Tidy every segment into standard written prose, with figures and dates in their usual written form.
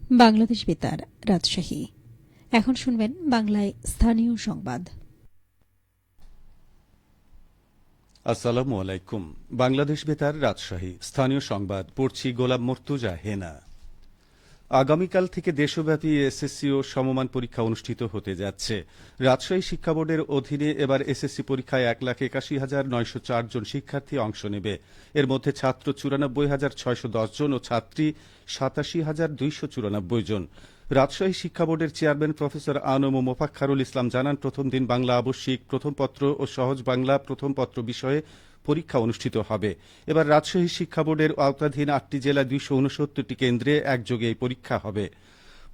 বাংলাদেশ বেতার রাজশাহী। এখন শুনবেন বাংলায় স্থানীয় সংবাদ। আসসালামু আলাইকুম। বাংলাদেশ বেতার রাজশাহী স্থানীয় সংবাদ পড়ছি গোলাম মর্তুজা হেনা। আগামীকাল থেকে দেশব্যাপী এসএসসি ও সমমান পরীক্ষা অনুষ্ঠিত হতে যাচ্ছে। রাজশাহী শিক্ষা বোর্ডের অধীনে এবার এসএসসি পরীক্ষায় 1,81,904 জন শিক্ষার্থী অংশ নেবে। এর মধ্যে ছাত্র 94,610 জন ও ছাত্রী 87,294 জন। রাজশাহী শিক্ষা বোর্ডের চেয়ারম্যান প্রফেসর আনম ও মোফাক্খারুল ইসলাম জানান, প্রথম দিন বাংলা আবশ্যিক, প্রথম পত্র ও সহজ বাংলা প্রথম পত্র বিষয়ে পরীক্ষা অনুষ্ঠিত হবে। এবার রাজশাহী শিক্ষা বোর্ডের আওতাধীন 8টি জেলায় 269টি কেন্দ্রে একযোগে এই পরীক্ষা হবে।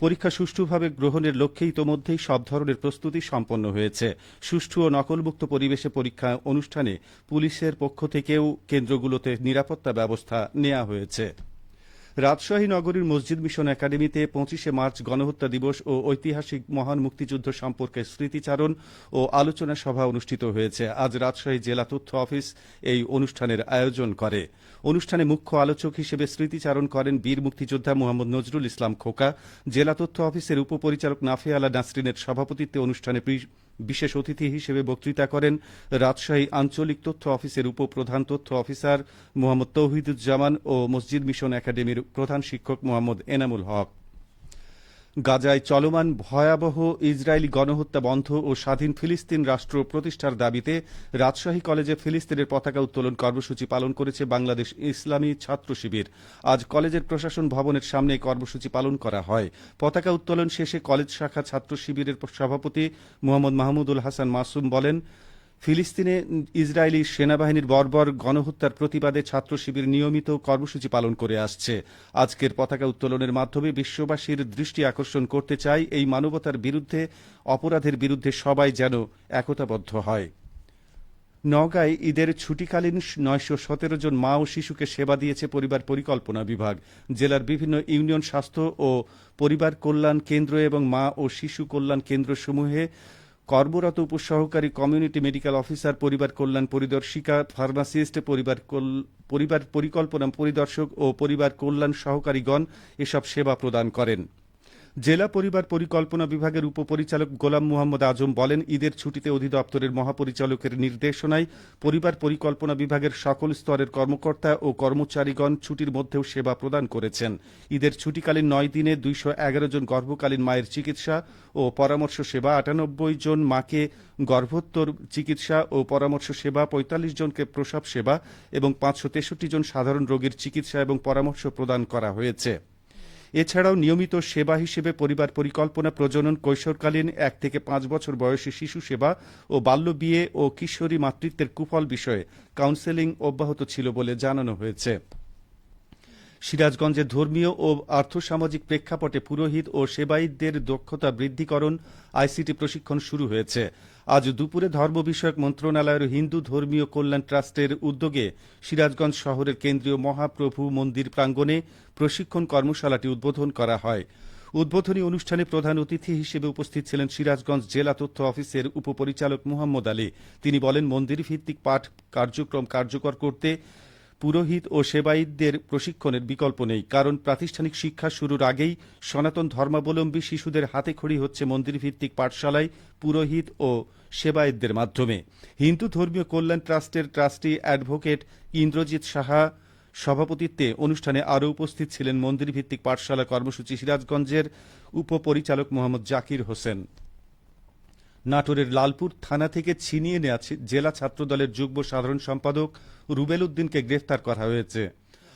পরীক্ষা সুষ্ঠুভাবে গ্রহণের লক্ষ্যে ইতোমধ্যেই সব ধরনের প্রস্তুতি সম্পন্ন হয়েছে। সুষ্ঠু ও নকলমুক্ত পরিবেশে পরীক্ষা অনুষ্ঠানে পুলিশের পক্ষ থেকেও কেন্দ্রগুলোতে নিরাপত্তা ব্যবস্থা নেওয়া হয়েছে। রাজশাহী নগরীর মসজিদ মিশন একাডেমিতে 25শে মার্চ গণহত্যা দিবস ও ঐতিহাসিক মহান মুক্তিযুদ্ধ সম্পর্কে স্মৃতিচারণ ও আলোচনা সভা অনুষ্ঠিত হয়েছে। আজ রাজশাহী জেলা তথ্য অফিস এই অনুষ্ঠানের আয়োজন করে। অনুষ্ঠানে মুখ্য আলোচক হিসেবে স্মৃতিচারণ করেন বীর মুক্তিযোদ্ধা মোহাম্মদ নজরুল ইসলাম খোকা। জেলা তথ্য অফিসের উপপরিচালক নাফে আলা নাসরিনের সভাপতিত্বে অনুষ্ঠানে বিশেষ অতিথি হিসেবে বক্তৃতা করেন রাজশাহী আঞ্চলিক তথ্য অফিসের উপপ্রধান তথ্য অফিসার মোহাম্মদ তৌহিদুজ্জামান ও মসজিদ মিশন একাডেমির প্রধান শিক্ষক মোহাম্মদ এনামুল হক। গাজায় চলমান ভয়াবহ ইসরায়েলি গণহত্যা বন্ধ ও স্বাধীন ফিলিস্তিন রাষ্ট্র প্রতিষ্ঠার দাবিতে রাজশাহী কলেজে ফিলিস্তিনের পতাকা উত্তোলন কর্মসূচি পালন করেছে বাংলাদেশ ইসলামী ছাত্র শিবির। আজ কলেজের প্রশাসন ভবনের সামনে এই কর্মসূচি পালন করা হয়। পতাকা উত্তোলন শেষে কলেজ শাখা ছাত্র শিবিরের সভাপতি মোহাম্মদ মাহমুদুল হাসান মাসুম বলেন, ফিলিস্তিনে ইসরায়েলি সেনাবাহিনীর বর্বর গণহত্যার প্রতিবাদে ছাত্র শিবির নিয়মিত কর্মসূচি পালন করে আসছে। আজকের পতাকা উত্তোলনের মাধ্যমে বিশ্ববাসীর দৃষ্টি আকর্ষণ করতে চাই, এই মানবতার বিরুদ্ধে অপরাধের বিরুদ্ধে সবাই যেন একতাবদ্ধ হয়। নওগাঁয় ঈদের ছুটিকালীন 917 জন মা ও শিশুকে সেবা দিয়েছে পরিবার পরিকল্পনা বিভাগ। জেলার বিভিন্ন ইউনিয়ন স্বাস্থ্য ও পরিবার কল্যাণ কেন্দ্র এবং মা ও শিশু কল্যাণ কেন্দ্রসমূহে কর্মরত উপসহকারী কমিউনিটি মেডিকেল অফিসার, পরিবার কল্যাণ পরিদর্শিকা, ফার্মাসিস্ট, পরিবার পরিকল্পনা পরিদর্শক ও পরিবার কল্যাণ সহকারীগণ এসব সেবা প্রদান করেন। জেলা পরিবার পরিকল্পনা বিভাগের উপপরিচালক গোলাম মোহাম্মদ আজম বলেন, ঈদের ছুটিতে অধিদপ্তরের মহাপরিচালকের নির্দেশনায় পরিবার পরিকল্পনা বিভাগের সকল স্তরের কর্মকর্তা ও কর্মচারীগণ ছুটির মধ্যেও সেবা প্রদান করেছেন। ঈদের ছুটিকালীন 9 দিনে 211 জন গর্ভকালীন মায়ের চিকিৎসা ও পরামর্শ সেবা, 98 জন মাকে গর্ভোত্তর চিকিৎসা ও পরামর্শ সেবা, 45 জনকে প্রসব সেবা এবং 563 জন সাধারণ রোগীর চিকিৎসা এবং পরামর্শ প্রদান করা হয়েছে। এছাড়াও নিয়মিত সেবা হিসেবে পরিবার পরিকল্পনা, প্রজনন, কৈশোরকালীন 1 থেকে 5 বছর বয়সী শিশু সেবা ও বাল্য বিয়ে ও কিশোরী মাতৃত্বের কুফল বিষয়ে কাউন্সেলিং অব্যাহত ছিল বলে জানানো হয়েছে। সিরাজগঞ্জে ধর্মীয় ও আর্থসামাজিক প্রেক্ষাপটে পুরোহিত ও সেবায়িতদের দক্ষতা বৃদ্ধিকরণ আইসিটি প্রশিক্ষণ শুরু হয়েছে। আজ দুপুরে ধর্ম বিষয়ক মন্ত্রণালয়ের হিন্দু ধর্মীয় কল্যাণ ট্রাস্টের উদ্যোগে সিরাজগঞ্জ শহরের কেন্দ্রীয় মহাপ্রভু মন্দির প্রাঙ্গণে প্রশিক্ষণ কর্মশালাটি উদ্বোধন করা হয়। উদ্বোধনী অনুষ্ঠানে প্রধান অতিথি হিসেবে উপস্থিত ছিলেন সিরাজগঞ্জ জেলা তথ্য অফিসের উপপরিচালক মোহাম্মদ আলী। তিনি বলেন, মন্দির ভিত্তিক পাঠ কার্যক্রম কার্যকর করতে পুরোহিত ও সেবায়িতদের প্রশিক্ষণের বিকল্প নেই, কারণ প্রাতিষ্ঠানিক শিক্ষা শুরুর আগেই সনাতন ধর্মাবলম্বী শিশুদের হাতেখড়ি হচ্ছে মন্দির ভিত্তিক পাঠশালায় পুরোহিত ও সেবায়িতদের মাধ্যমে। হিন্দু ধর্মীয় কল্যাণ ট্রাস্টের ট্রাস্টি অ্যাডভোকেট ইন্দ্রজিৎ সাহা সভাপতিত্বে অনুষ্ঠানে আরও উপস্থিত ছিলেন মন্দির ভিত্তিক পাঠশালা কর্মসূচি সিরাজগঞ্জের উপপরিচালক মোহাম্মদ জাকির হোসেন। নাটোরের লালপুর থানা থেকে ছিনিয়ে নেওয়া জেলা ছাত্রদলের যুগ্ম সাধারণ সম্পাদক রুবেল উদ্দিনকে গ্রেফতার করা হয়েছে।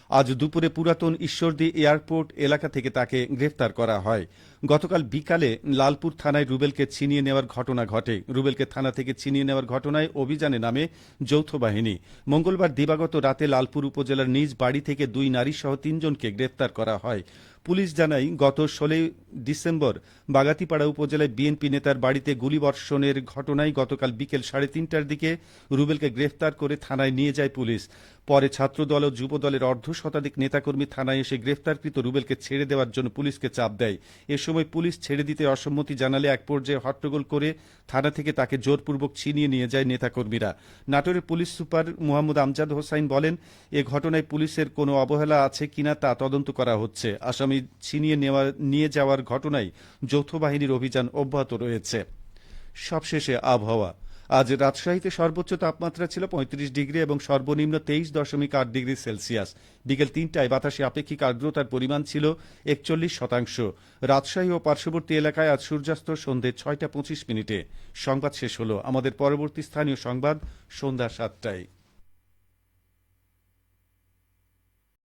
আজ দুপুরে পুরাতন ঈশ্বরদী এয়ারপোর্ট এলাকা থেকে তাকে গ্রেফতার করা হয়। গতকাল বিকালে লালপুর থানায় রুবেলকে ছিনিয়ে নেওয়ার ঘটনা ঘটে। রুবেলকে থানা থেকে ছিনিয়ে নেওয়ার ঘটনায় অভিযানে নামে যৌথ বাহিনী। মঙ্গলবার দিবাগত রাতে লালপুর উপজেলার নিজ বাড়ি থেকে 2 নারী সহ 3 জনকে গ্রেফতার করা হয়। পুলিশ জানায়, গত 16 ডিসেম্বর বাগাতিপাড়া উপজেলায় বিএনপি নেতার বাড়িতে গুলিবর্ষণের ঘটনায় গতকাল বিকেল 3:30টার দিকে রুবেলকে গ্রেফতার করে থানায় নিয়ে যায় পুলিশ। পরে ছাত্রদল ও যুবদলের অর্ধশতাধিক নেতাকর্মী থানায় এসে গ্রেফতারকৃত রুবেলকে ছেড়ে দেওয়ার জন্য পুলিশকে চাপ দেয়। এ সময় সময় পুলিশ ছেড়ে দিতে অসম্মতি জানালে এক পর্যায়ে হট্টগোল করে থানা থেকে তাকে জোরপূর্বক ছিনিয়ে নিয়ে যায় নেতাকর্মীরা। নাটোরের পুলিশ সুপার মোহাম্মদ আমজাদ হোসাইন বলেন, এ ঘটনায় পুলিশের কোনো অবহেলা আছে কিনা তা তদন্ত করা হচ্ছে। আসামি ছিনিয়ে নিয়ে যাওয়ার ঘটনায় যৌথ বাহিনীর অভিযান অব্যাহত রয়েছে। সবশেষে আবহাওয়া। আজ রাজশাহীতে সর্বোচ্চ তাপমাত্রা ছিল ৩৫ ডিগ্রি এবং সর্বনিম্ন ২৩.৮ ডিগ্রি সেলসিয়াস। বিকেল ৩টায় বাতাসে আপেক্ষিক আর্দ্রতার পরিমাণ ছিল ৪১%। রাজশাহী ও পার্শ্ববর্তী এলাকায় আজ সূর্যাস্ত সন্ধে ৬টা ২৫ মিনিটে। সংবাদ শেষ হলো। আমাদের পরবর্তী স্থানীয় সংবাদ সন্ধ্যা ৭টায়।